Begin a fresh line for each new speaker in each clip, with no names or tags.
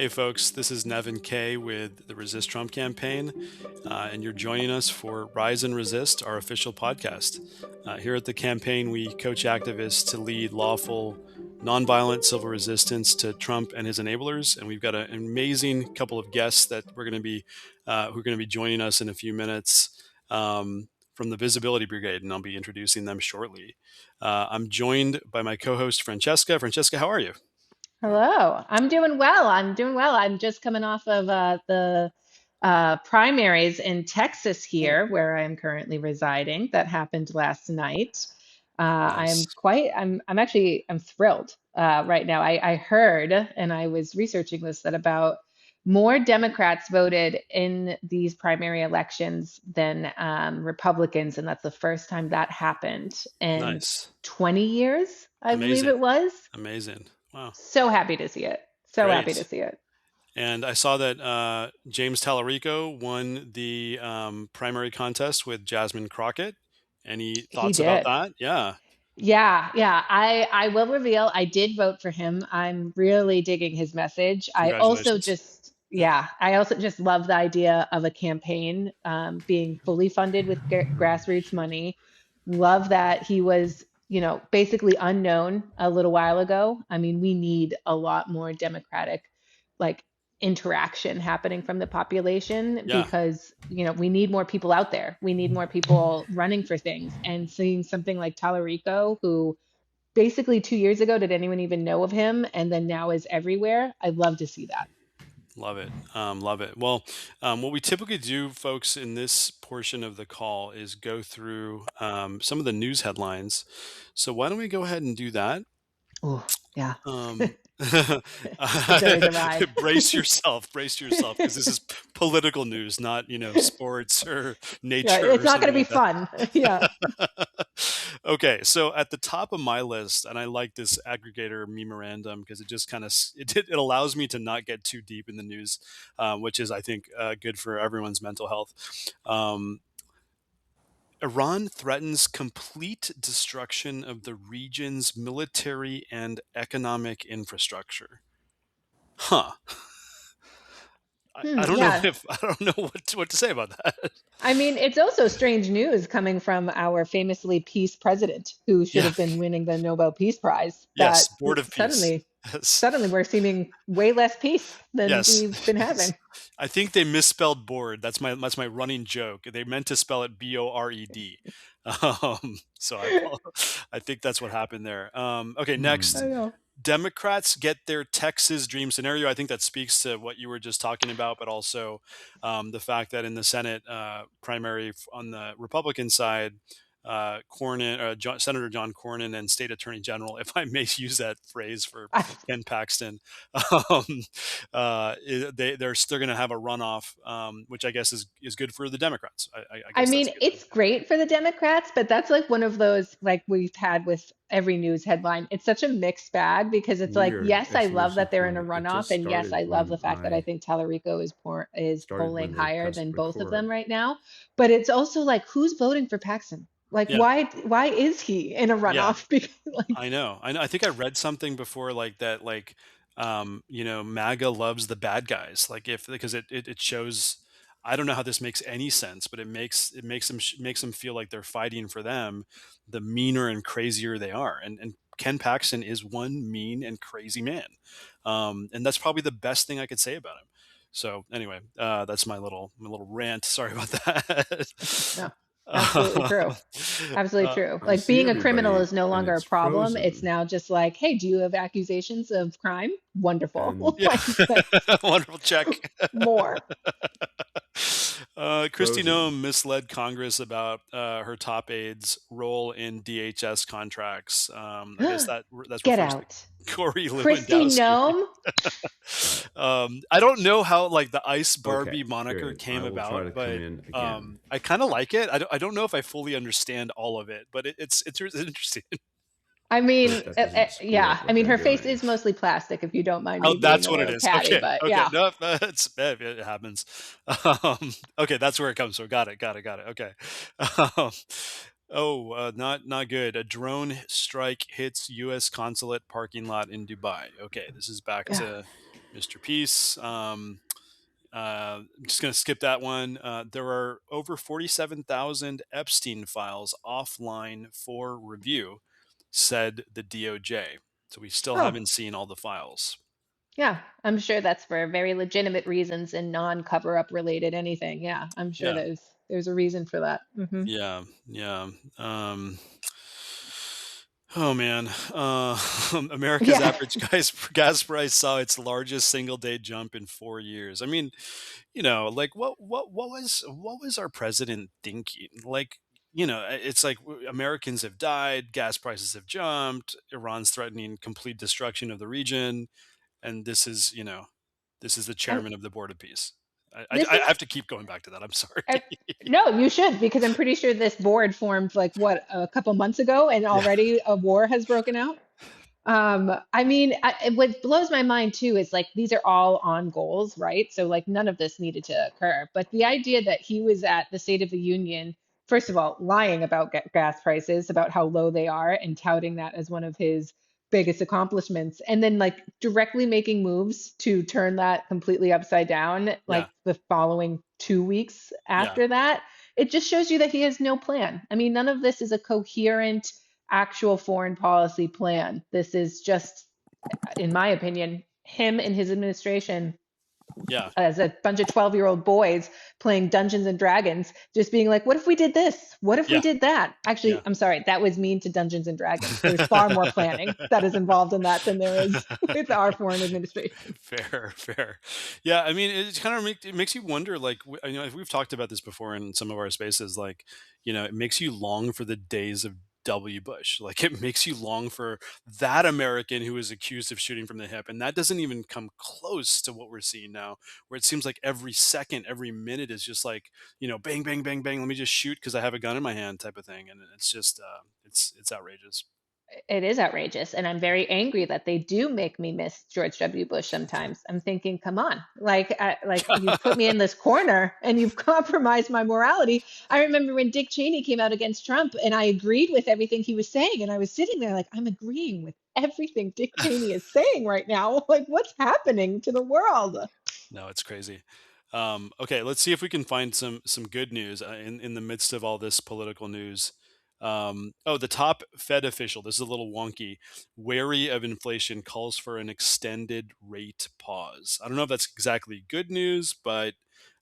Hey, folks, this is Nevin Kay with the Resist Trump campaign, and you're joining us for Rise and Resist, our official podcast. Here at the campaign, we coach activists to lead lawful, nonviolent civil resistance to Trump and his enablers. And we've got an amazing couple of guests that who are going to be joining us in a few minutes from the Visibility Brigade, and I'll be introducing them shortly. I'm joined by my co-host Francesca. Francesca, how are you?
Hello. I'm doing well. I'm just coming off of the primaries in Texas here, where I'm currently residing. That happened last night.
Nice.
I'm thrilled right now. I heard, and I was researching this, that about more Democrats voted in these primary elections than Republicans, and that's the first time that happened in
Nice.
20 years, I believe
Amazing.
it was.
Amazing. Wow.
So happy to see it. So happy to
Great.
see it.
And I saw that James Talarico won the primary contest with Jasmine Crockett. Any
He
thoughts about
did.
that? Yeah.
Yeah. I will reveal I did vote for him. I'm really digging his message.
Congratulations. Yeah.
I also just love the idea of a campaign being fully funded with grassroots money. Love that he was, basically unknown a little while ago. I mean, we need a lot more democratic, like, interaction happening from the population
Yeah.
because, we need more people out there. We need more people running for things and seeing something like Talarico, who basically 2 years ago, did anyone even know of him? And then now is everywhere. I'd love to see that.
Love it. Love it. Well, what we typically do, folks, in this portion of the call is go through some of the news headlines. So why don't we go ahead and do that?
Oh, yeah.
Um,
It's always a ride.
brace yourself, because this is political news, not, sports or
Yeah,
nature
it's
or
not going
something
to be
like that.
fun. Yeah.
Okay, so at the top of my list, and I like this aggregator memorandum because it just kind of it allows me to not get too deep in the news, which is, I think, good for everyone's mental health. Um, Iran threatens complete destruction of the region's military and economic infrastructure. Huh. I don't know
Yeah.
if I don't know what to say about that.
I mean, it's also strange news coming from our famously peace president, who should
Yeah.
have been winning the Nobel Peace Prize,
Yes.
that
Board of Peace.
suddenly,
Yes.
suddenly we're seeming way less peace than
Yes.
we've been
Yes.
having.
I think they misspelled board. That's my running joke. They meant to spell it Bored. So I think that's what happened there. Okay,
I
next.
don't know.
Democrats get their Texas dream scenario. I think that speaks to what you were just talking about, but also the fact that in the Senate primary on the Republican side, Senator John Cornyn and State Attorney General, if I may use that phrase for Ken Paxton, um, they're still going to have a runoff, which I guess is good for the Democrats. I
I
guess that's
mean,
good.
it's great for the Democrats, but that's like one of those, like we've had with every news headline. It's such a mixed bag because it's like,
Weird
yes, I love
exclamation
that they're in a
point. It
runoff,
just
and yes, I
started
love the
when
fact that I
I
think Talarico is
started
polling
when they
higher
pressed
than both of them
record.
right now. But it's also like, who's voting for Paxton? Like,
Yeah,
why is he in a
yeah.
runoff? Because like,
I know. I know. I think I read something before like that, like, MAGA loves the bad guys. Like if because it shows. I don't know how this makes any sense, but it makes them feel like they're fighting for them. The meaner and crazier they are, and Ken Paxton is one mean and crazy man, and that's probably the best thing I could say about him. So anyway, that's my little rant. Sorry about that.
no, absolutely true.
Um,
Absolutely true.
I
Like
see
being a criminal
everybody
is no
and
longer a
it's
problem. It's
frozen.
now just like, hey, do you have accusations of crime? Wonderful.
And
Yeah,
Like that's
wonderful check.
more.
Kristi
frozen.
Noem misled Congress about her top aide's role in DHS contracts. I guess that
Get
refers to
out.
Corey
Christy
Lewandowski.
Gnome?
I don't know how like the Ice Barbie
Okay,
moniker
good. I
came
will try
about,
to come
but
in again.
I kind of like it. I don't know if I fully understand all of it, but it's interesting.
I mean,
That doesn't screw
yeah.
up
I
what
mean,
they're
her face
doing.
is mostly plastic, if you don't mind
Oh,
me being
that's
a
what it
little
is.
catty,
Okay,
but
okay.
yeah.
No, it happens. Okay, that's where it comes from. Got it. Got it. Got it. Okay. Um, not good. A drone strike hits U.S. consulate parking lot in Dubai. Okay, this is back
Yeah.
to Mr. Peace. I'm just going to skip that one. There are over 47,000 Epstein files offline for review, said the DOJ. So we still
Oh,
haven't seen all the files.
yeah, I'm sure that's for very legitimate reasons and non-cover up related anything. Yeah, I'm sure
Yeah,
there's a reason for that.
yeah, yeah. Oh man, America's
Yeah.
average gas price saw its largest single day jump in 4 years. I mean, like what was our president thinking? Like, it's like Americans have died, gas prices have jumped, Iran's threatening complete destruction of the region, and this is the
Um,
chairman of the board of peace. I, I,
this
I
is
have to keep going back to that. I'm sorry.
Uh, No, you should, because I'm pretty sure this board formed like what, a couple months ago, and
Yeah,
already a war has broken out. I mean, what blows my mind too is like these are all on goals, right? So like none of this needed to occur. But the idea that he was at the State of the Union, first of all, lying about gas prices, about how low they are, and touting that as one of his biggest accomplishments, and then like directly making moves to turn that completely upside down,
yeah,
like the following 2 weeks
yeah,
after that, it just shows you that he has no plan. I mean, none of this is a coherent actual foreign policy plan. This is just, in my opinion, him and his administration
yeah,
as a bunch of 12-year-old boys playing Dungeons and Dragons, just being like, what if we did this? What if we
yeah,
did that? Actually,
yeah.
I'm sorry, that was mean to Dungeons and Dragons. There's far more planning that is involved in that than there is with our foreign administration.
Fair, fair. Yeah, I mean, it kind of it makes you wonder. Like, we've talked about this before in some of our spaces. Like, it makes you long for the days of W. Bush. Like, it makes you long for that American who was accused of shooting from the hip, and that doesn't even come close to what we're seeing now. Where it seems like every second, every minute is just like, bang, bang, bang, bang. Let me just shoot because I have a gun in my hand, type of thing, and it's just, it's outrageous.
It is outrageous, and I'm very angry that they do make me miss George W. Bush sometimes. I'm thinking, come on, like you've put me in this corner and you've compromised my morality. I remember when Dick Cheney came out against Trump, and I agreed with everything he was saying, and I was sitting there like, I'm agreeing with everything Dick Cheney is saying right now. Like, what's happening to the world?
No, it's crazy. Okay, let's see if we can find some good news in the midst of all this political news. Oh, the top Fed official. This is a little wonky. Wary of inflation, calls for an extended rate pause. I don't know if that's exactly good news, but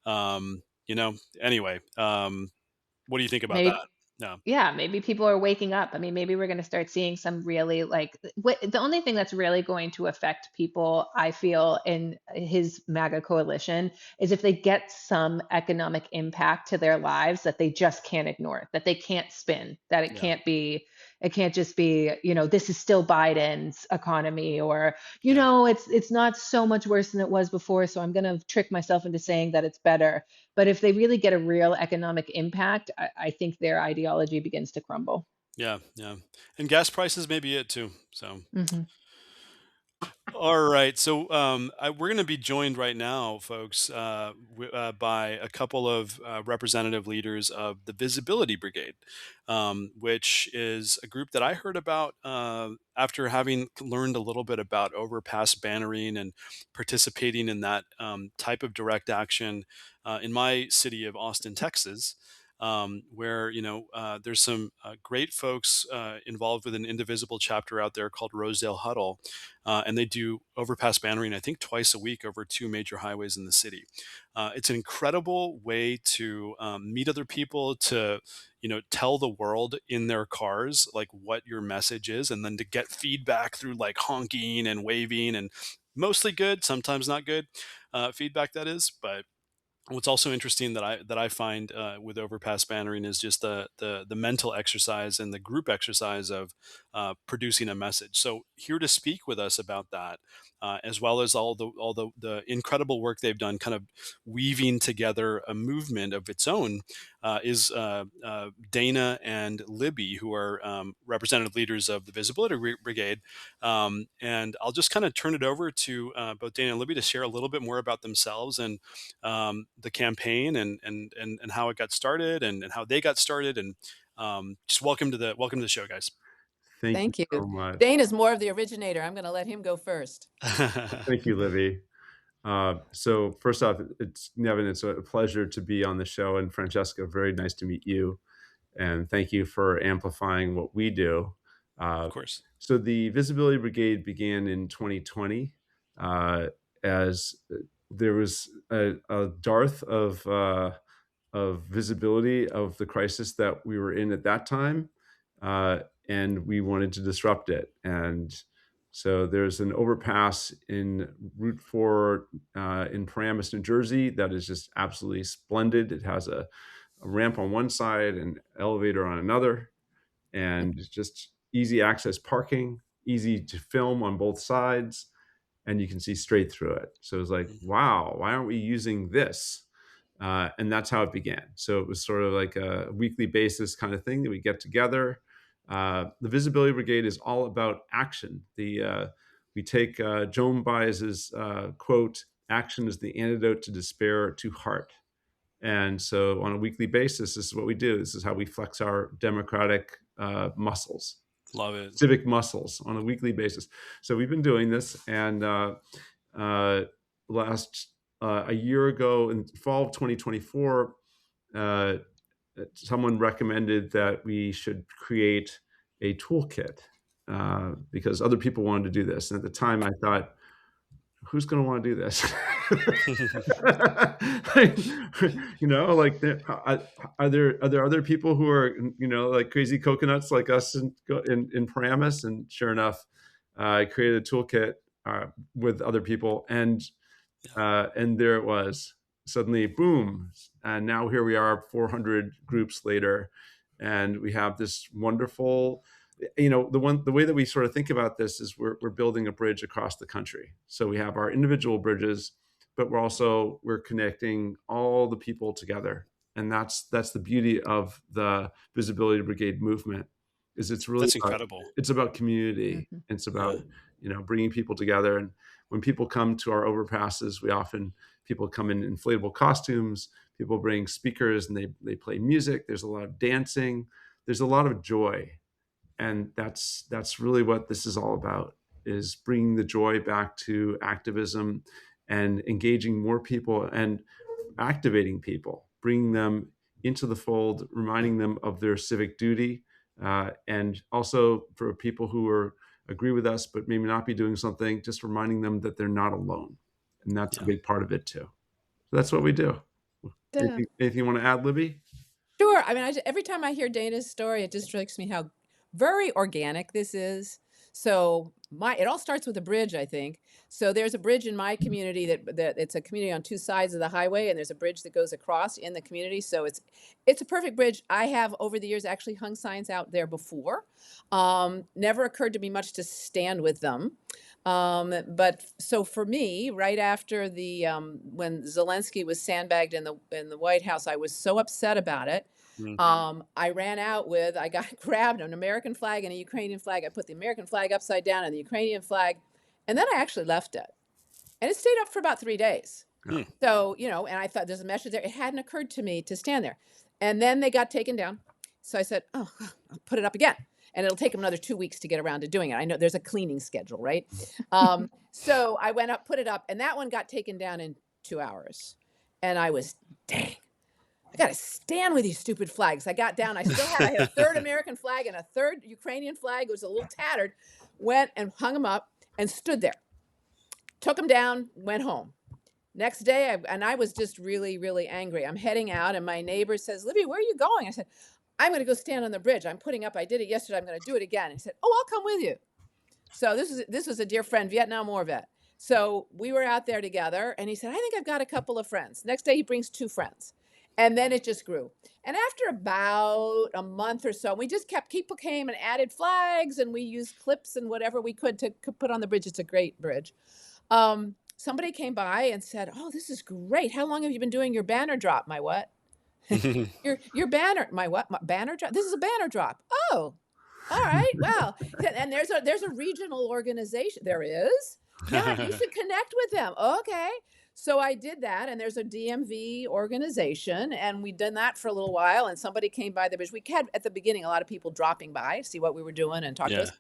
anyway. What do you think about
Maybe
that? No.
Yeah, maybe people are waking up. I mean, maybe we're going to start seeing some really like the only thing that's really going to affect people, I feel, in his MAGA coalition is if they get some economic impact to their lives that they just can't ignore, that they can't spin, that
Yeah.
it can't just be, this is still Biden's economy, or,
Yeah.
it's not so much worse than it was before, so I'm going to trick myself into saying that it's better. But if they really get a real economic impact, I think their ideology begins to crumble.
Yeah. Yeah. And gas prices may be it too. So.
Hmm.
All right, so we're going to be joined right now, folks, by a couple of representative leaders of the Visibility Brigade, which is a group that I heard about after having learned a little bit about Overpass bannering and participating in that type of direct action in my city of Austin, Texas. Where there's some great folks involved with an indivisible chapter out there called Rosedale Huddle, and they do overpass bannering, I think, twice a week over two major highways in the city. It's an incredible way to meet other people, to tell the world in their cars like what your message is, and then to get feedback through like honking and waving, and mostly good, sometimes not good feedback, that is. But what's also interesting that I find with overpass bannering is just the mental exercise and the group exercise of producing a message. So here to speak with us about that, as well as all the incredible work they've done, kind of weaving together a movement of its own, is Dana and Libby, who are representative leaders of the Visibility Brigade. And I'll just kind of turn it over to both Dana and Libby to share a little bit more about themselves and the campaign, and how it got started, and how they got started, and just welcome to the show, guys.
Thank you
Thank you.
so much.
Dane is more of the originator. I'm going to let him go first.
Thank you, Livy. So first off, it's Nevin, it's a pleasure to be on the show, and Francesca, very nice to meet you, and thank you for amplifying what we do.
Of
Uh,
course.
so the Visibility Brigade began in 2020 as there was a dearth of visibility of the crisis that we were in at that time, and we wanted to disrupt it. And so there's an overpass in Route 4 in Paramus, New Jersey, that is just absolutely splendid. It has a ramp on one side and elevator on another, and it's just easy access parking, easy to film on both sides, and you can see straight through it. So it's like,
Mhm.
wow, why aren't we using this? And that's how it began. So it was sort of like a weekly basis kind of thing that we get together. The Visibility Brigade is all about action. We take Joan Baez's quote, "Action is the antidote to despair to heart." And so on a weekly basis, this is what we do. This is how we flex our democratic muscles,
Love it.
civic muscles on a weekly basis. So we've been doing this, and uh, last a year ago in fall of 2024, uh, someone recommended that we should create a toolkit because other people wanted to do this. And at the time, I thought, who's going to want to do this? Like, like are there other people who are like crazy coconuts like us in Paramus? And sure enough, I created a toolkit with other people,
Yeah.
and there it was. Suddenly, boom! And now here we are, 400 groups later, and we have this wonderful. The way that we sort of think about this is we're building a bridge across the country. So we have our individual bridges, but we're connecting all the people together, and that's the beauty of the Visibility Brigade movement. Is
That's incredible.
it's about community.
Mhm.
It's about
Yeah.
bringing people together. And when people come to our overpasses, people come in inflatable costumes. People bring speakers and they play music. There's a lot of dancing. There's a lot of joy, and that's really what this is all about, is bringing the joy back to activism and engaging more people and activating people, bringing them into the fold, reminding them of their civic duty, and also for people who agree with us but maybe not be doing something, just reminding them that they're not alone, and that's a
Yeah.
big part of it too. So that's what we do.
Yeah.
Anything you want to add, Libby?
Sure. I mean, every time I hear Dana's story, it just strikes me how very organic this is. So it all starts with a bridge, I think. So there's a bridge in my community that it's a community on two sides of the highway, and there's a bridge that goes across in the community. So it's a perfect bridge. I have over the years actually hung signs out there before. Never occurred to me much to stand with them. But so for me, right after the when Zelensky was sandbagged in the White House, I was so upset about it.
Mm.
I got grabbed an American flag and a Ukrainian flag. I put the American flag upside down and the Ukrainian flag, and then I actually left it. And it stayed up for about 3 days.
Hmm.
So, and I thought there's a message there. It hadn't occurred to me to stand there. And then they got taken down. So I said, oh, I'll put it up again. And it'll take them another 2 weeks to get around to doing it. I know there's a cleaning schedule, right? So I went up, put it up, and that one got taken down in 2 hours. And I was, dang, I got to stand with these stupid flags. I got down. I had a third American flag and a third Ukrainian flag. It was a little tattered. Went and hung them up and stood there. Took them down, went home. Next day, I was just really, really angry. I'm heading out, and my neighbor says, Libby, where are you going? I said, I'm going to go stand on the bridge. I'm putting up. I did it yesterday. I'm going to do it again. He said, oh, I'll come with you. So this was a dear friend, Vietnam War vet. So we were out there together, and he said, I think I've got a couple of friends. Next day, he brings 2 friends. And then it just grew. And after about a month or so, we just people came and added flags, and we used clips and whatever we could to put on the bridge. It's a great bridge. Somebody came by and said, oh, this is great. How long have you been doing your banner drop? My what? Your banner, my what? My banner drop? This is a banner drop. Oh, all right. Well, and there's a regional organization. There is. Yeah, you should connect with them. Okay. So I did that, and there's a DMV organization, and we done that for a little while. And somebody came by the bridge. We had at the beginning a lot of people dropping by, see what we were doing, and talk to
Yeah.
us.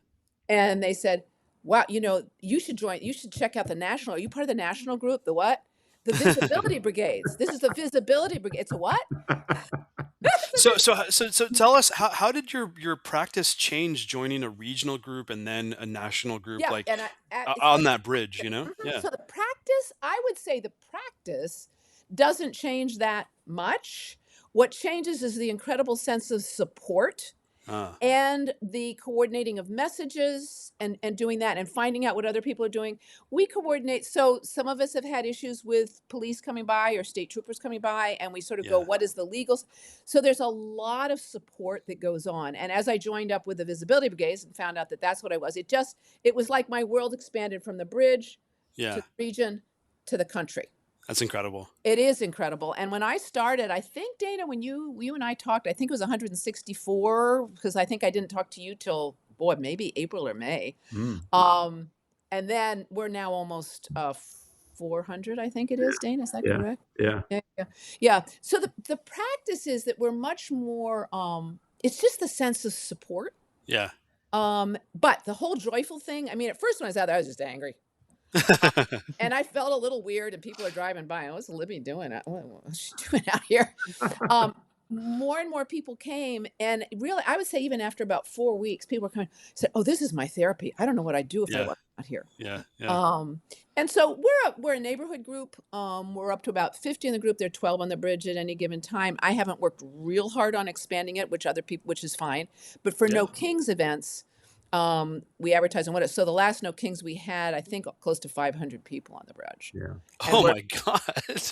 And they said, wow, you should check out the national. Are you part of the national group? The what? The Visibility Brigades. This is the Visibility Brigade. It's a what?
So tell us, how did your practice change joining a regional group and then a national group,
Yeah,
like
and
on that bridge, Yeah.
so the practice, I would say the practice doesn't change that much. What changes is the incredible sense of support
Ah,
and the coordinating of messages and doing that and finding out what other people are doing. We coordinate. So some of us have had issues with police coming by or state troopers coming by, and we sort of go,
yeah.
what is the legal? So there's a lot of support that goes on. And as I joined up with the Visibility Brigades and found out that that's what I was, it was like my world expanded from the bridge to
Yeah.
the region to the country.
That's incredible.
It is incredible. And when I started, I think, Dana, when you and I talked, I think it was 164, because I think I didn't talk to you till, boy, maybe April or May.
Mm.
And then we're now almost 400, I think it is, Dana. Is that
Yeah.
correct?
Yeah.
Yeah. So the practice is that we're much more, it's just the sense of support.
Yeah.
But the whole joyful thing, I mean, at first when I was out there, I was just angry. And I felt a little weird, and people are driving by. What's Libby doing? What's she doing out here? More and more people came, and really, I would say even after about 4 weeks, people were coming. Said, "Oh, this is my therapy. I don't know what I'd do if I
Yeah.
wasn't out here."
Yeah. Yeah.
And so we're a neighborhood group. We're up to about 50 in the group. There are 12 on the bridge at any given time. I haven't worked real hard on expanding it, which is fine. But for
Yeah.
No Kings events, we advertise on so the last No Kings we had, I think, close to 500 people on the bridge.
Yeah.
And
Oh
we're-
my God.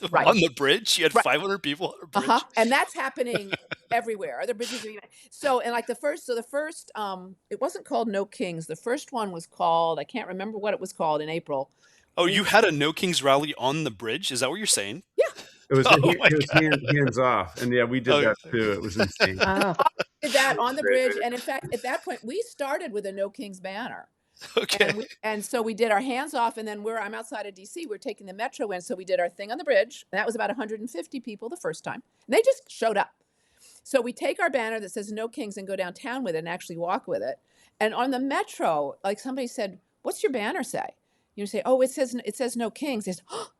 Right.
On the bridge? You had
Right.
500 people on a bridge?
And that's happening everywhere. Other bridges are even. So, and like the first, it wasn't called No Kings. The first one was called, I can't remember what it was called, in April.
Oh, you had a No Kings rally on the bridge? Is that what you're saying?
Yeah.
It was,
Oh my
it was
God.
hands off. And yeah, we did
Okay.
that too. It was insane.
Oh,
Did that on the bridge. And in fact, at that point, we started with a No Kings banner.
Okay.
And so we did our hands off, and then I'm outside of DC. We're taking the metro in, so we did our thing on the bridge. And that was about 150 people the first time, and they just showed up. So we take our banner that says No Kings and go downtown with it and actually walk with it. And on the metro, like somebody said, "What's your banner say?" You say, "Oh, it says No Kings." They say, "Oh,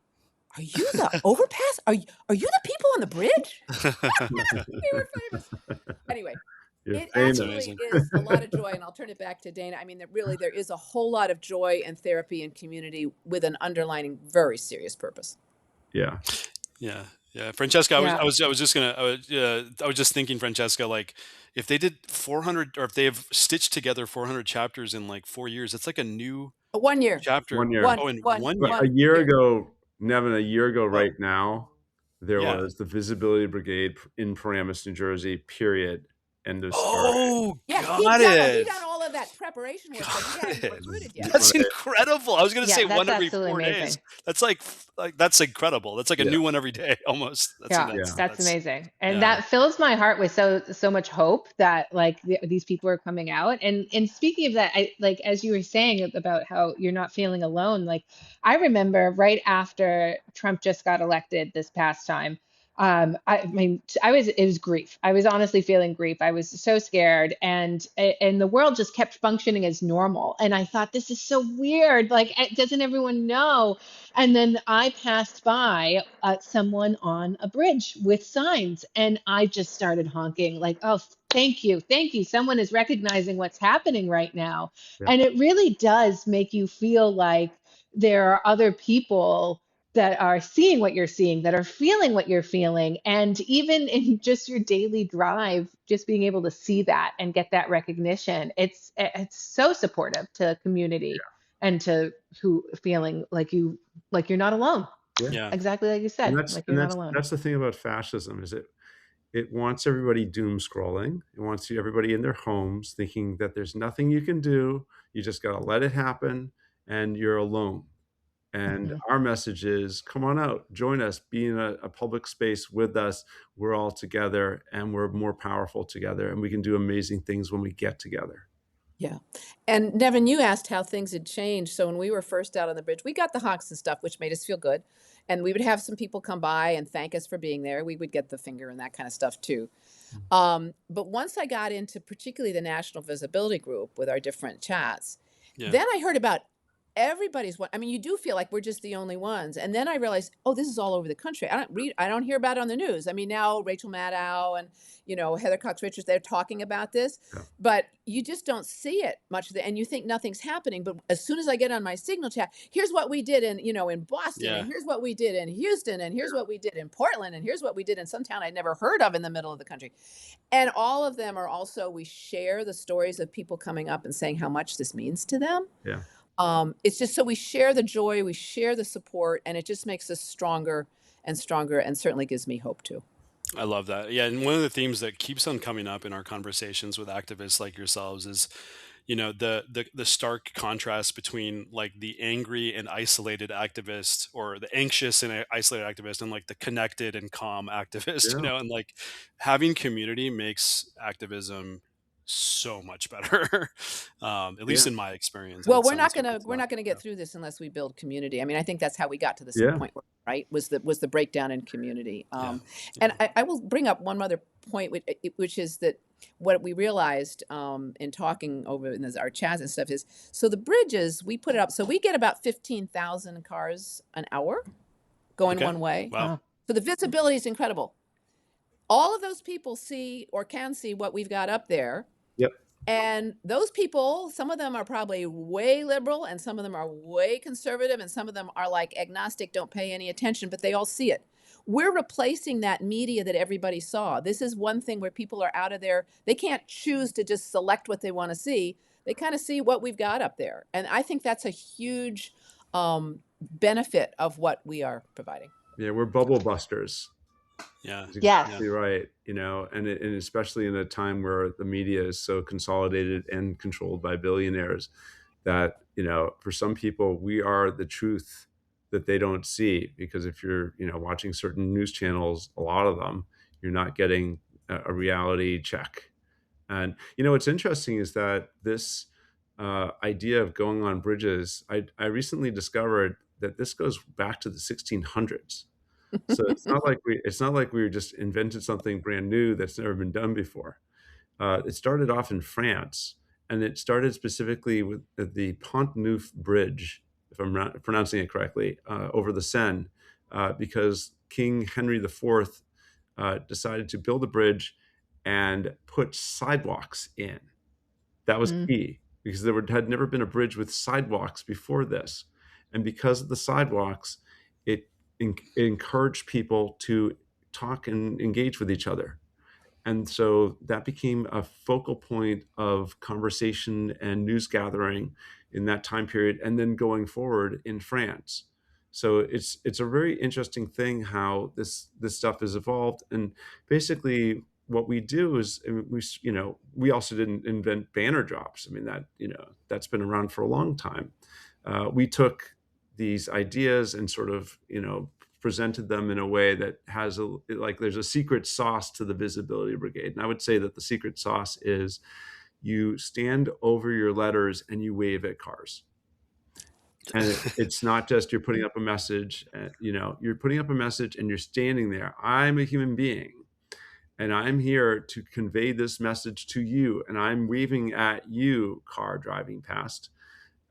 are you the Overpass? Are you the people on the bridge?" We were famous. Anyway. It actually is a lot of joy, and I'll turn it back to Dana. I mean, there is a whole lot of joy and therapy and community with an underlining very serious purpose.
Yeah.
Yeah. Yeah. Francesca,
Yeah.
I was just thinking, Francesca, like if they did 400, or if they have stitched together 400 chapters in like 4 years, it's like a new
1 year.
chapter.
1 year.
Oh, in
One-
1
But
year.
a year ago, Nevin, right
Oh.
now, there
Yeah.
was the Visibility Brigade in Paramus, New Jersey, period. End of story.
Oh,
Yeah,
got
he
it.
done all of that preparation work, but he hadn't
Got it.
recruited yet.
That's incredible. I was going to
Yeah,
say
that's
one every
absolutely
4 days.
amazing.
That's like that's incredible. That's like a
Yeah.
new one every day almost.
That's amazing. And
yeah.
that fills my heart with so much hope that like these people are coming out. And speaking of that, I like, as you were saying about how you're not feeling alone, like I remember right after Trump just got elected this past time, I mean, it was grief. I was honestly feeling grief. I was so scared, and the world just kept functioning as normal. And I thought, this is so weird. Like, doesn't everyone know? And then I passed by someone on a bridge with signs, and I just started honking like, oh, thank you. Someone is recognizing what's happening right now.
Yeah.
And it really does make you feel like there are other people that are seeing what you're seeing, that are feeling what you're feeling. And even in just your daily drive, just being able to see that and get that recognition, it's so supportive to community and to who feeling like you're not alone.
Yeah.
Exactly like you said, like you're not alone.
That's the thing about fascism, is it wants everybody doom scrolling. It wants everybody in their homes thinking that there's nothing you can do. You just got to let it happen, and you're alone. And our message is, come on out, join us, be in a public space with us. We're all together, and we're more powerful together, and we can do amazing things when we get together.
Yeah. And Nevin, you asked how things had changed. So when we were first out on the bridge, we got the honks and stuff, which made us feel good. And we would have some people come by and thank us for being there. We would get the finger and that kind of stuff too. But once I got into particularly the National Visibility Group with our different chats,
Yeah.
Then I heard about everybody's one. I mean, you do feel like we're just the only ones. And then I realized, oh, this is all over the country. I don't hear about it on the news. I mean, now Rachel Maddow and, Heather Cox Richards, they're talking about this,
Yeah.
but you just don't see it much. And you think nothing's happening. But as soon as I get on my Signal chat, here's what we did in Boston,
Yeah.
and here's what we did in Houston, and here's what we did in Portland, and here's what we did in some town I'd never heard of in the middle of the country. And all of them are also, we share the stories of people coming up and saying how much this means to them.
Yeah.
It's just so we share the joy, we share the support, and it just makes us stronger and stronger, and certainly gives me hope too.
I love that. Yeah, and one of the themes that keeps on coming up in our conversations with activists like yourselves is, the stark contrast between like the angry and isolated activist, or the anxious and isolated activist, and like the connected and calm activist.
Yeah.
And like having community makes activism so much better. At least
Yeah.
in my experience, and
Well,
it sounds like it's
we're
not.
not gonna get through this unless we build community. I mean, I think that's how we got to this
Yeah.
point, right? Was the breakdown in community.
Yeah.
And
Yeah.
I will bring up one other point, which is that what we realized in talking over in our chats and stuff is, so the bridges, we put it up, so we get about 15,000 cars an hour going
Okay.
one way.
Wow.
So the visibility is incredible. All of those people see or can see what we've got up there.
Yep.
And those people, some of them are probably way liberal, and some of them are way conservative, and some of them are like agnostic, don't pay any attention, but they all see it. We're replacing that media that everybody saw. This is one thing where people are out of there. They can't choose to just select what they want to see. They kind of see what we've got up there. And I think that's a huge benefit of what we are providing.
Yeah, we're bubble busters.
Yeah.
That's
Yes.
exactly right. And especially in a time where the media is so consolidated and controlled by billionaires, that for some people we are the truth that they don't see, because if you're watching certain news channels, a lot of them, you're not getting a reality check. And what's interesting is that this idea of going on bridges, I recently discovered that this goes back to the 1600s. So it's not like we just invented something brand new that's never been done before. It started off in France, and it started specifically with the Pont Neuf Bridge, if I'm not pronouncing it correctly, over the Seine, because King Henry IV decided to build a bridge and put sidewalks in. That was key, because had never been a bridge with sidewalks before this. And because of the sidewalks, it encouraged people to talk and engage with each other. And so that became a focal point of conversation and news gathering in that time period, and then going forward in France. So it's a very interesting thing how this stuff has evolved. And basically what we do is, we also didn't invent banner drops. I mean, that's been around for a long time. We took these ideas and sort of presented them in a way that has there's a secret sauce to the Visibility Brigade. And I would say that the secret sauce is you stand over your letters and you wave at cars. And it's not just you're putting up a message, you're putting up a message and you're standing there. I'm a human being, and I'm here to convey this message to you, and I'm waving at you, car driving past.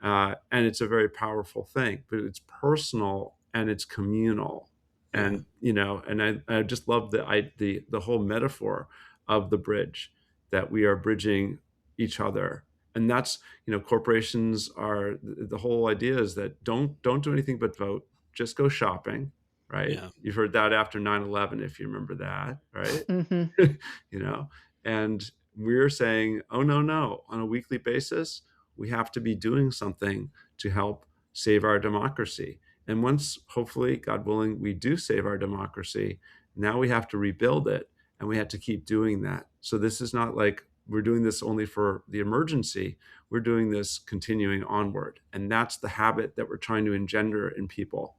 And it's a very powerful thing, but it's personal and it's communal. And I just love the whole metaphor of the bridge, that we are bridging each other. And that's, corporations are, the whole idea is that don't do anything but vote, just go shopping, right?
Yeah.
You've heard that after 9/11, if you remember that, right? And we're saying, oh no, on a weekly basis, we have to be doing something to help save our democracy. And once, hopefully, God willing, we do save our democracy, now we have to rebuild it, and we have to keep doing that. So this is not like we're doing this only for the emergency. We're doing this continuing onward. And that's the habit that we're trying to engender in people.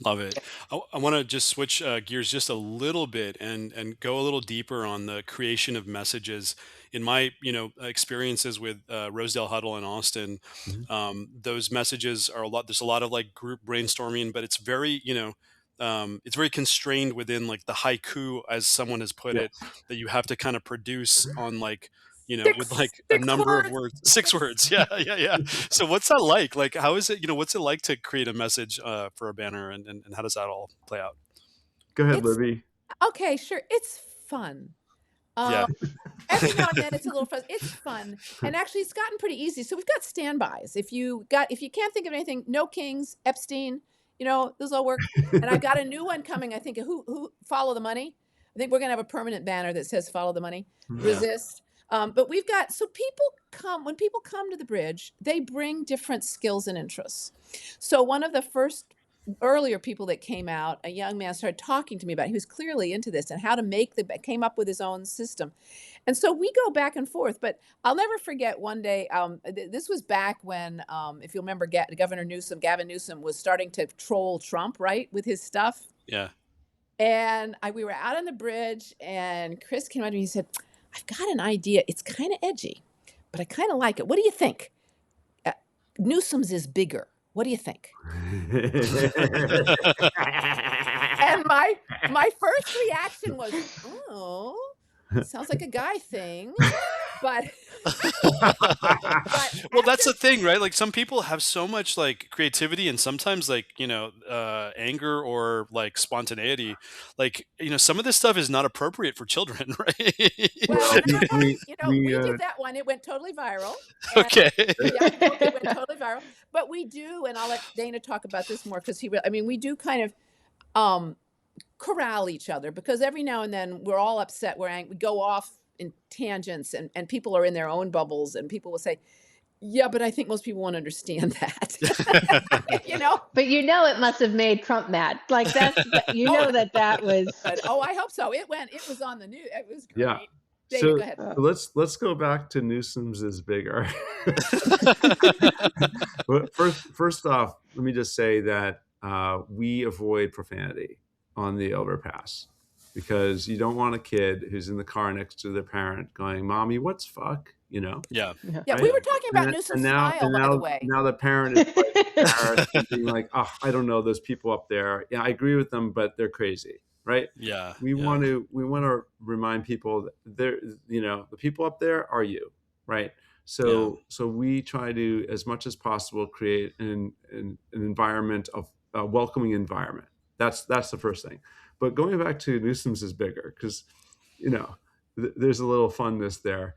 Love it. I want to just switch gears just a little bit and go a little deeper on the creation of messages. In my experiences with Rosedale Huddle in Austin, those messages are a lot. There's a lot of like group brainstorming, but it's very it's very constrained within like the haiku, as someone has put it, that you have to kind of produce on like with like a
Six
number of
words.
words, 6 words. Yeah, yeah, yeah. So what's that like? Like, how is it? What's it like to create a message for a banner, and how does that all play out?
Go ahead,
It's
Libby.
okay, sure. It's fun.
Yeah,
Every now and then it's a little fun. It's fun. And actually it's gotten pretty easy. So we've got standbys. If you can't think of anything, no kings, Epstein, those all work. And I've got a new one coming. I think who follow the money. I think we're gonna have a permanent banner that says follow the money,
yeah,
resist. But we've got so when people come to the bridge, they bring different skills and interests. So one of the first earlier people that came out, a young man started talking to me about it. He was clearly into this and how to came up with his own system. And so we go back and forth, but I'll never forget one day. This was back when, if you remember, Gavin Newsom was starting to troll Trump, right, with his stuff.
yeah.
And we were out on the bridge, and Chris came up to me and he said, "I've got an idea. It's kind of edgy, but I kind of like it. What do you think? Newsom's is bigger. What do you think?" And my first reaction was, "Oh, sounds like a guy thing," but
Well, that's the thing, right? Like, some people have so much like creativity and sometimes like anger or like spontaneity. Like, some of this stuff is not appropriate for children, right?
well, and I
we,
we
we
did that one. It went totally viral. And
Okay.
yeah, it went totally viral. But we do, and I'll let Dana talk about this more because we do kind of corral each other, because every now and then we're all upset. We go off in tangents, and people are in their own bubbles, and people will say, "Yeah, but I think most people won't understand that."
But it must have made Trump mad. Like that was.
Oh, I hope so. It was on the news. It was great.
Yeah.
Dana,
So
go ahead.
let's go back to Newsom's is bigger. But first off, let me just say that we avoid profanity on the overpass, because you don't want a kid who's in the car next to their parent going, "Mommy, what's fuck?"
Yeah.
Yeah,
Right?
we were talking about
And
Newsom's
now,
smile,
and
by the way.
now the parent is like embarrassed and being like, "Oh, I don't know those people up there. Yeah, I agree with them, but they're crazy." Right?
Yeah.
We
yeah.
want to remind people that the people up there are you, right? So we try to, as much as possible, create an environment of a welcoming environment. That's the first thing. But going back to Newsom's is bigger, because there's a little funness there,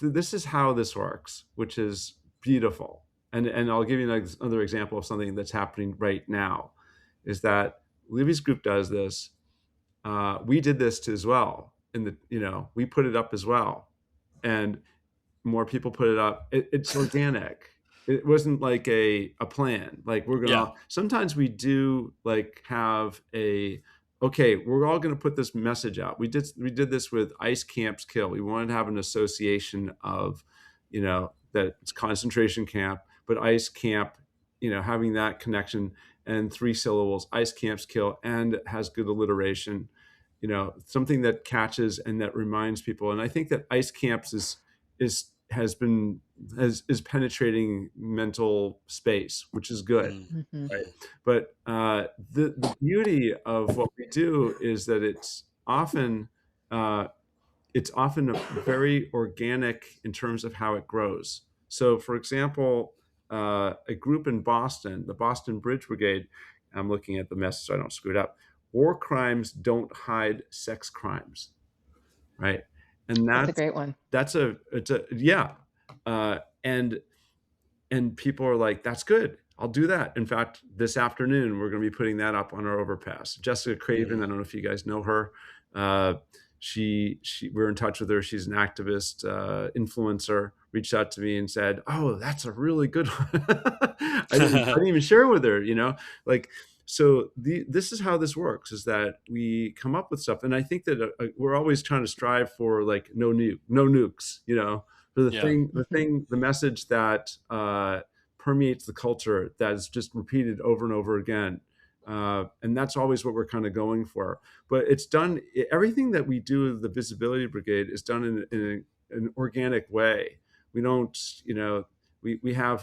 this is how this works, which is beautiful. And I'll give you another example of something that's happening right now, is that Libby's group does this. We did this as well. We put it up as well, and more people put it up. It's organic. It wasn't like a plan. Like, we're gonna. Sometimes we do like have okay, we're all going to put this message out. We did this with Ice Camps Kill. We wanted to have an association of, that it's concentration camp, but Ice Camp, having that connection, and 3 syllables, Ice Camps Kill, and has good alliteration, something that catches and that reminds people. And I think that Ice Camps is penetrating mental space, which is good.
Mm-hmm.
Right. But the beauty of what we do is that it's often very organic in terms of how it grows. So, for example, a group in Boston, the Boston Bridge Brigade, I'm looking at the message so I don't screw it up. War crimes don't hide sex crimes, right? And
That's a great one.
And people are like, "That's good. I'll do that." In fact, this afternoon, we're going to be putting that up on our Overpass. Jessica Craven, I don't know if you guys know her. We're in touch with her. She's an activist, influencer, reached out to me and said, "Oh, that's a really good one." I didn't even share it with her, So this is how this works, is that we come up with stuff. And I think that we're always trying to strive for like no nukes, for the message that permeates the culture, that is just repeated over and over again. And that's always what we're kind of going for. But it's done, everything that we do with the Visibility Brigade is done in an organic way. We don't, we have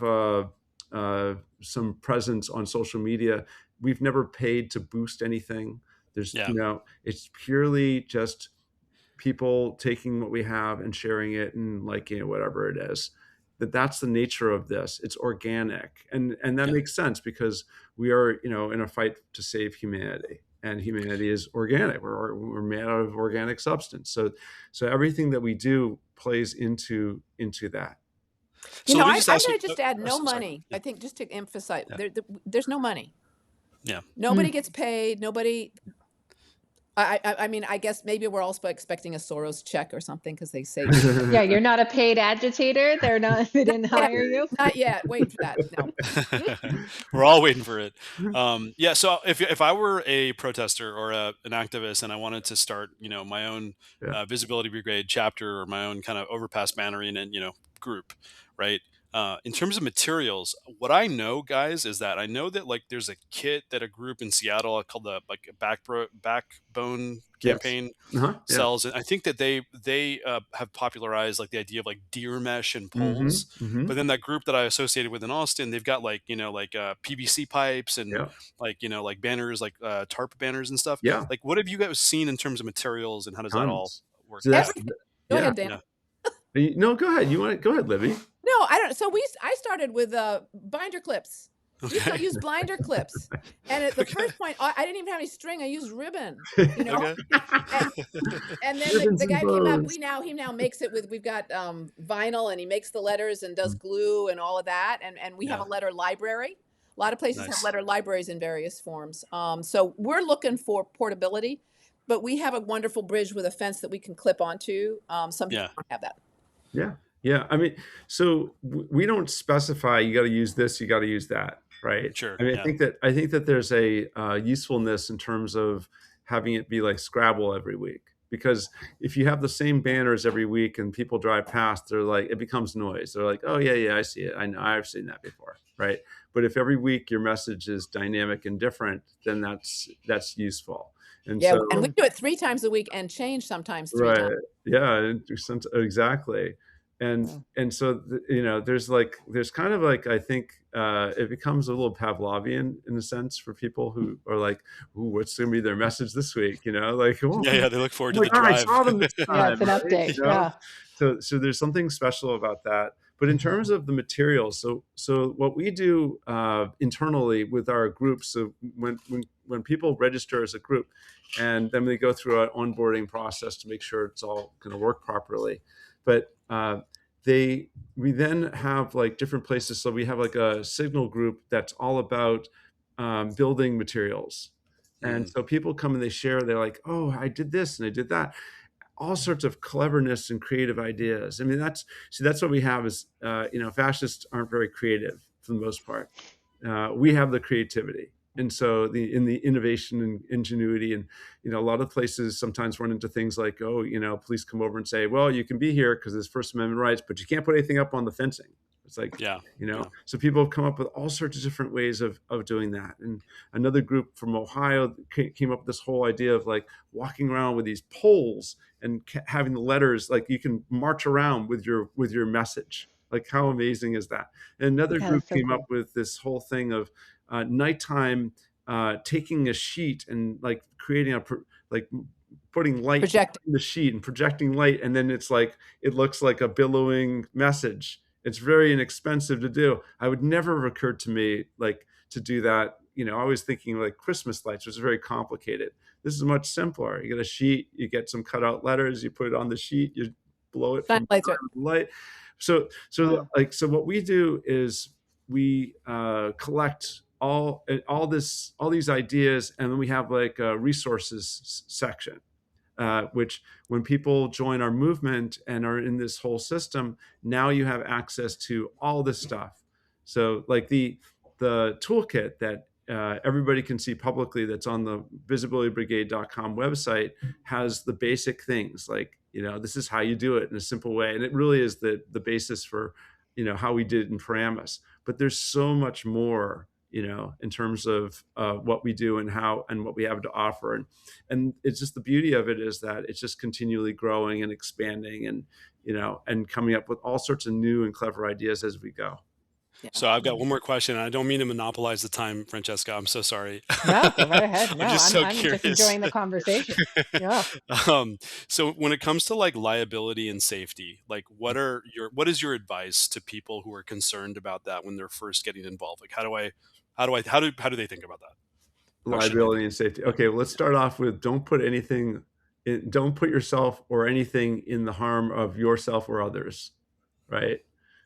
some presence on social media. We've never paid to boost anything. There's, it's purely just people taking what we have and sharing it and liking it, whatever it is. That's the nature of this. It's organic, and that makes sense because we are, in a fight to save humanity, and humanity is organic. We're made out of organic substance. So everything that we do plays into that.
You
So
know,
let me
I'm
just ask
going
you.
to just add no
Sorry.
money. I think just to emphasize, there's no money.
Yeah.
Nobody gets paid. Nobody. I mean, I guess maybe we're also expecting a Soros check or something because they say.
Yeah, you're not a paid agitator. They didn't hire you.
Not yet. Waiting for that. No.
We're all waiting for it. Yeah. So if I were a protester or an activist and I wanted to start, my own Visibility Brigade chapter or my own kind of Overpass bantering and group, right? In terms of materials, what I know, guys, is that I know that like there's a kit that a group in Seattle called the Backbone campaign sells, and I think that they have popularized like the idea of like deer mesh and poles. But then that group that I associated with in Austin, they've got like PVC pipes and like banners, like tarp banners and stuff.
Yeah.
Like, what have you guys seen in terms of materials, and how does that all work?
So
Go ahead, Dan.
No, go ahead. Go ahead, Libby.
No, I don't. So I started with binder clips. We still use binder clips, and at the first point, I didn't even have any string. I used ribbon, and then the guy came up. He now makes it with. We've got vinyl, and he makes the letters and does glue and all of that, and we have a letter library. A lot of places have letter libraries in various forms. So we're looking for portability, but we have a wonderful bridge with a fence that we can clip onto. Some people don't have that.
Yeah. I mean, so we don't specify you got to use this, you got to use that, right?
Sure.
I mean, I think that there's a usefulness in terms of having it be like Scrabble every week, because if you have the same banners every week and people drive past, they're like, it becomes noise. They're like, oh yeah, I see it. I know, I've seen that before, right? But if every week your message is dynamic and different, then that's useful. And
and we do it 3 times a week and change sometimes 3 times.
Yeah, exactly. And so there's kind of like, I think it becomes a little Pavlovian in a sense for people who are like, ooh, what's going to be their message this week? Like, oh,
they look forward to the drive.
I saw them this time.
It's an update. Yeah.
So there's something special about that. But in terms of the materials, so what we do internally with our groups, so when people register as a group, and then they go through an onboarding process to make sure it's all going to work properly, but we then have like different places. So we have like a signal group that's all about building materials, and so people come and they share. They're like, oh, I did this and I did that. All sorts of cleverness and creative ideas. I mean, that's what we have is, fascists aren't very creative for the most part. We have the creativity. And so in the innovation and ingenuity, and, a lot of places sometimes run into things like, oh, police come over and say, well, you can be here because there's First Amendment rights, but you can't put anything up on the fencing. It's like, so people have come up with all sorts of different ways of doing that. And another group from Ohio came up with this whole idea of like walking around with these poles and having the letters, like you can march around with your message. Like, how amazing is that? And another group came up with this whole thing of nighttime, taking a sheet and like creating putting light in the sheet and projecting light. And then it's like, it looks like a billowing message. It's very inexpensive to do. I would never have occurred to me like to do that. I was thinking like Christmas lights, which is very complicated. This is much simpler. You get a sheet, you get some cutout letters, you put it on the sheet, you blow it from light. So what we do is we collect all these ideas, and then we have like a resources section, which when people join our movement and are in this whole system, now you have access to all this stuff. So like the toolkit that everybody can see publicly that's on the visibilitybrigade.com website has the basic things like, this is how you do it in a simple way. And it really is the basis for, how we did it in Paramus. But there's so much more, in terms of what we do and how and what we have to offer. And it's just the beauty of it is that it's just continually growing and expanding and, and coming up with all sorts of new and clever ideas as we go.
So I've got one more question. I don't mean to monopolize the time, Francesca. I'm so sorry.
No, go right ahead. No,
I'm just so
I'm just
curious.
enjoying the conversation. Yeah.
So when it comes to like liability and safety, like what is your advice to people who are concerned about that when they're first getting involved? Like how do they think about that? How should they
Liability
think?
and safety. Okay, well, let's start off with don't put yourself or anything in the harm of yourself or others, right?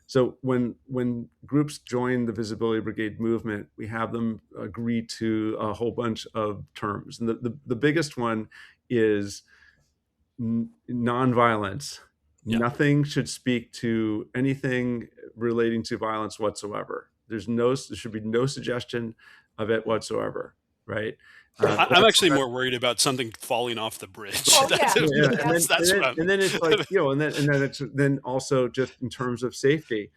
So when groups join the Visibility Brigade movement, we have them agree to a whole bunch of terms. And the biggest one is nonviolence.
Yeah.
Nothing should speak to anything relating to violence whatsoever. There should be no suggestion of it whatsoever, right?
I'm actually more worried about something falling off the bridge.
Oh, yeah.
And then it's like, then also just in terms of safety,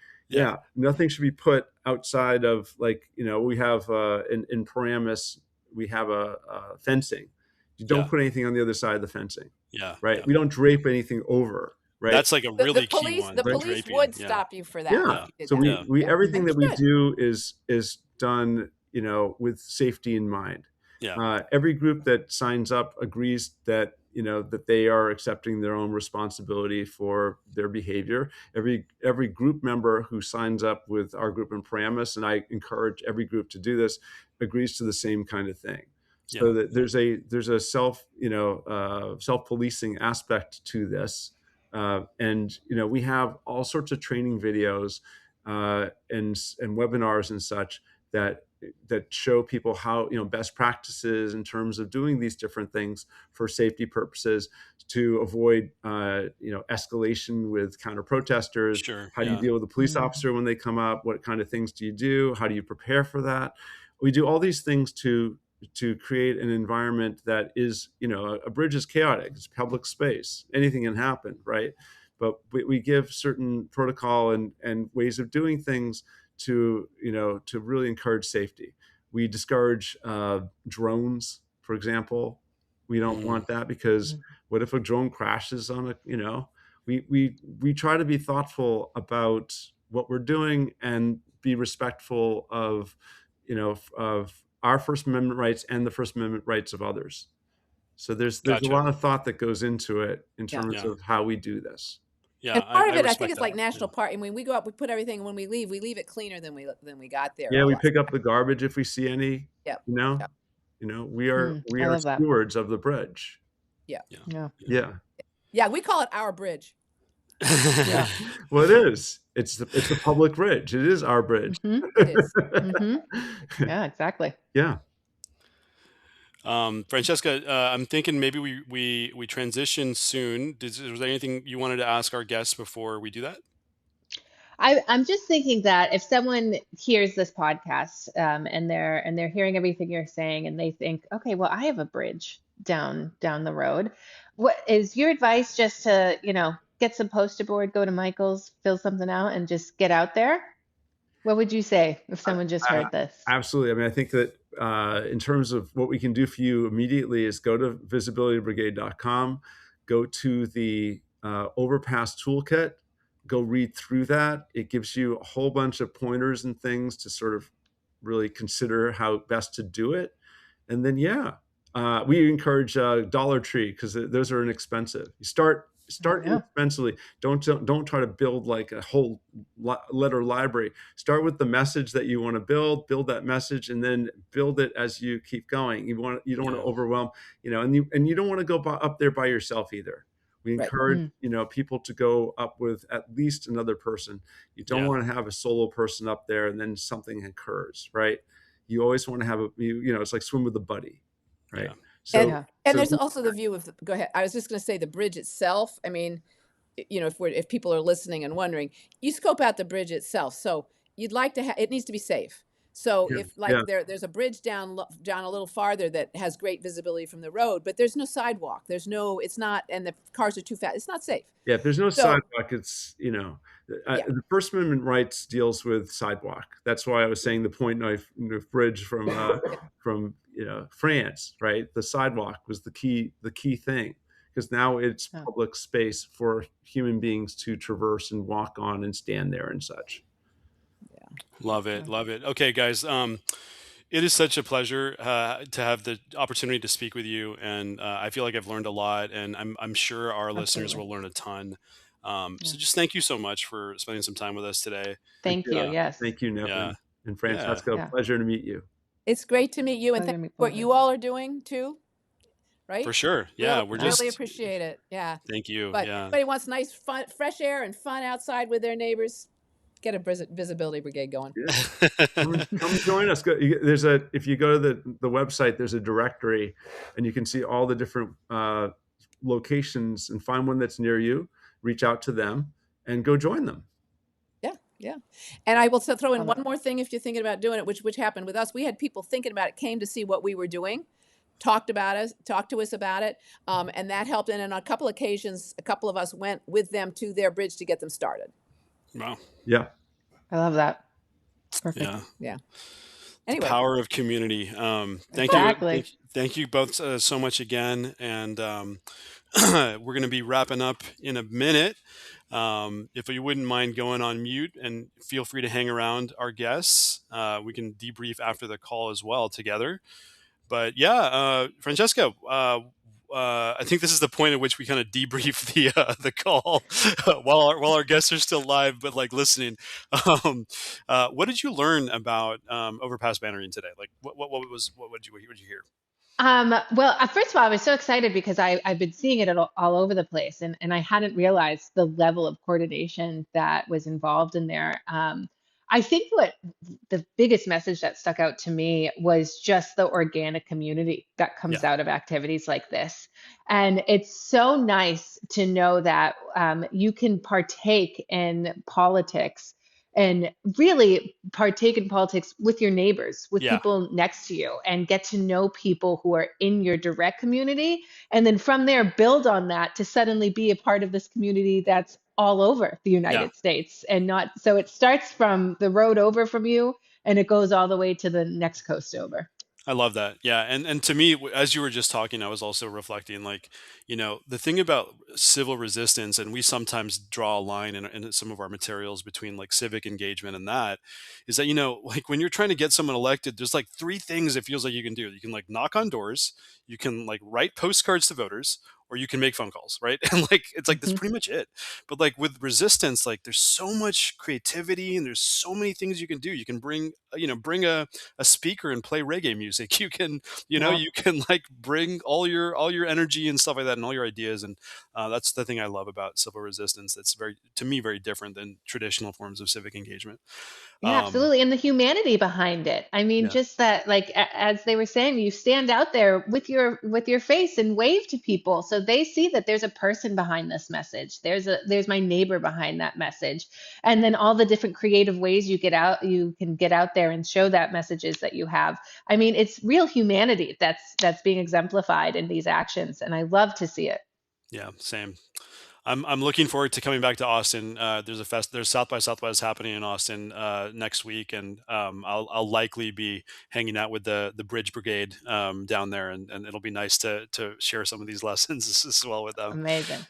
nothing should be put outside of, like, we have in Paramus, we have a fencing. You don't put anything on the other side of the fencing.
Yeah.
Right.
Yeah.
We don't drape anything over. Right.
That's like a really key one.
The police would stop you for that.
Yeah. So we everything that we do is done, with safety in mind.
Yeah.
Every group that signs up agrees that that they are accepting their own responsibility for their behavior. Every group member who signs up with our group in Paramus, and I encourage every group to do this, agrees to the same kind of thing. So that there's a self-policing aspect to this, and we have all sorts of training videos and webinars and such that show people how best practices in terms of doing these different things for safety purposes to avoid escalation with counter protesters.
Sure.
How do you deal with a police officer when they come up? What kind of things do you do? How do you prepare for that? We do all these things to create an environment that is, a bridge is chaotic. It's public space. Anything can happen, right? But we give certain protocol and ways of doing things to really encourage safety. We discourage drones, for example. We don't want that, because what if a drone crashes on we try to be thoughtful about what we're doing and be respectful of our First Amendment rights and the First Amendment rights of others. So there's a lot of thought that goes into it in terms of how we do this.
Yeah,
and part of it, I think,
respect
it's
that.
like national park. And when we go up, we put everything. When we leave it cleaner than we got there.
Yeah, we pick up the garbage if we see any.
Yep.
We are stewards of the bridge.
Yeah.
Yeah,
we call it our bridge.
Yeah.
Well, it is. It's a public bridge. It is our bridge.
It is.
Yeah, exactly.
Yeah.
Francesca, I'm thinking maybe we transition soon. Was there anything you wanted to ask our guests before we do that?
I'm just thinking that if someone hears this podcast and they're hearing everything you're saying and they think, okay, well, I have a bridge down the road. What is your advice? Just to get some poster board, go to Michael's, fill something out, and just get out there? What would you say if someone just heard this?
Absolutely. I mean, I think that in terms of what we can do for you immediately is go to visibilitybrigade.com, go to the Overpass toolkit, go read through that. It gives you a whole bunch of pointers and things to sort of really consider how best to do it. And then, we encourage Dollar Tree, because those are inexpensive. You start inexpensively. Don't try to build like a whole letter library. Start with the message that you want to build that message, and then build it as you keep going. You don't want to overwhelm, and you don't want to go up there by yourself either. We encourage people to go up with at least another person. You don't want to have a solo person up there and then something occurs, right? You always want to have it's like swim with a buddy, right?
Yeah.
So
and there's also the view of go ahead. I was just going to say the bridge itself. I mean, if people are listening and wondering, you scope out the bridge itself. So you'd like to it needs to be safe. So if there's a bridge down a little farther that has great visibility from the road, but there's no sidewalk. It's not, and the cars are too fast. It's not safe.
Yeah, if there's no sidewalk, it's the First Amendment rights deals with sidewalk. That's why I was saying the point knife bridge from France, right? The sidewalk was the key thing, because now it's public space for human beings to traverse and walk on and stand there and such.
Love it. Love it. Okay, guys. It is such a pleasure to have the opportunity to speak with you, and I feel like I've learned a lot, and I'm sure our listeners
Absolutely.
will learn a ton. So
Yeah.
just thank you so much for spending some time with us today.
Thank you.
Uh,
Yes.
Thank you,
yeah,
Nevin and
yeah,
Francesca.
Yeah.
Pleasure to meet you.
It's great to meet you, and
Pleasure
thank
to
you
meet
for
both
what
of you.
you all are doing too.
for
Right?
sure.
Really,
Yeah, we're
Yeah.
really
just.
appreciate it. Yeah.
Thank you.
But
Yeah.
anybody wants nice, fun, fresh air and fun outside with their neighbors, get a Visibility Brigade going.
Yeah. Come join us. If you go to the website, there's a directory, and you can see all the different locations and find one that's near you. Reach out to them and go join them.
Yeah, yeah. And I will throw in
Love it.
one more thing if you're thinking about doing it, which happened with us. We had people thinking about it, came to see what we were doing, talked to us about it, and that helped. And on a couple occasions, a couple of us went with them to their bridge to get them started.
Wow.
Yeah.
I love that. Perfect.
Yeah.
Yeah.
The
Anyway,
power of community. Thank you.
Exactly.
Thank you both so much again. And we're going to be wrapping up in a minute. If you wouldn't mind going on mute, and feel free to hang around our guests. We can debrief after the call as well together. But yeah, Francesca, I think this is the point at which we kind of debrief the call while our guests are still live, but like listening. What did you learn about Overpass Bantering today? Like, what did you hear?
Well, first of all, I was so excited because I've been seeing it all over the place, and I hadn't realized the level of coordination that was involved in there. I think what the biggest message that stuck out to me was just the organic community that comes
Yeah,
out of activities like this. And it's so nice to know that you can partake in politics and really partake in politics with your neighbors, with
yeah,
people next to you, and get to know people who are in your direct community. And then from there, build on that to suddenly be a part of this community that's all over the
yeah.
United States, and not so it starts from the road over from you and it goes all the way to the next coast over.
I love that. Yeah. And to me, as you were just talking, I was also reflecting, like, the thing about civil resistance, and we sometimes draw a line in some of our materials between like civic engagement and that, is that, like when you're trying to get someone elected, there's like three things it feels like you can do. You can like knock on doors, you can like write postcards to voters, or you can make phone calls, right? And like, it's like, that's
Mhm.
pretty much it. But like with resistance, like there's so much creativity and there's so many things you can do. You can bring a speaker and play reggae music. You can,
Yeah.
you can like bring all your energy and stuff like that, and all your ideas. And that's the thing I love about civil resistance. That's to me, very different than traditional forms of civic engagement.
Yeah,
Um,
absolutely. And the humanity behind it. I mean,
yeah,
just that, like as they were saying, you stand out there with your face and wave to people, so they see that there's a person behind this message. There's my neighbor behind that message, and then all the different creative ways you can get out there and show that messages that you have. I mean, it's real humanity that's being exemplified in these actions, and I love to see it.
yeah, same. I'm looking forward to coming back to Austin. There's South by Southwest happening in Austin next week, and I'll likely be hanging out with the Bridge Brigade down there, and it'll be nice to share some of these lessons as well with them.
Amazing.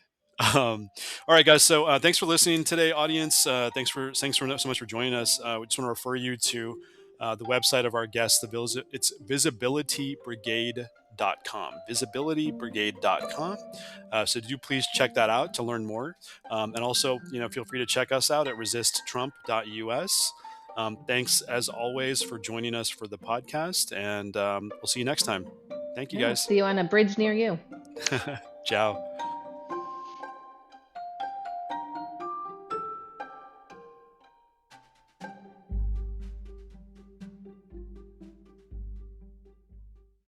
All right, guys. So thanks for listening today, audience. Thanks for so much for joining us. We just want to refer you to the website of our guests. It's visibilitybrigade.com. Visibilitybrigade.com. So do please check that out to learn more. And also, feel free to check us out at resisttrump.us. Thanks as always for joining us for the podcast, and we'll see you next time. Thank you,
Yeah,
guys.
see you on a bridge near you.
Ciao.